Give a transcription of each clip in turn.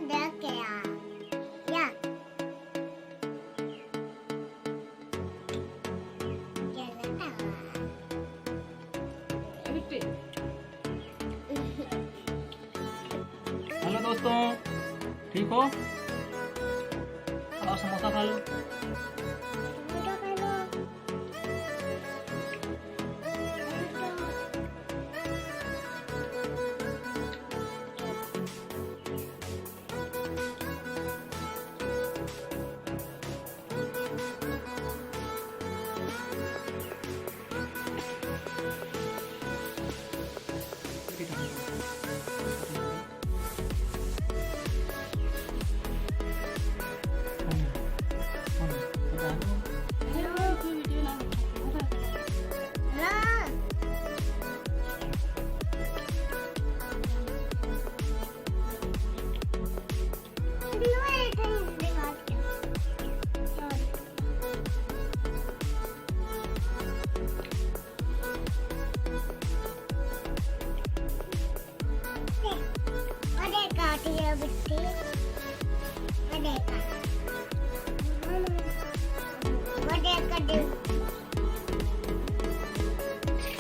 Hello दोस्तों, ठीक हो? और समोसा खा लो।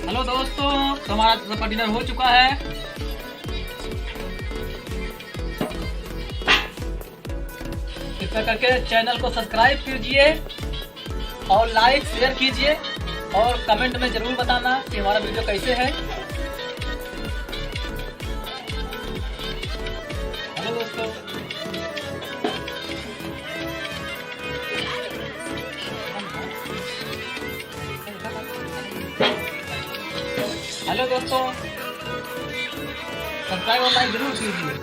हेलो दोस्तों, तो हमारा सबका डिनर हो चुका है। कृपया करके चैनल को सब्सक्राइब कीजिए और लाइक शेयर कीजिए और कमेंट में जरूर बताना कि हमारा वीडियो कैसे है। हेलो दोस्तों, सब्सक्राइब और लाइक जरूर कीजिए।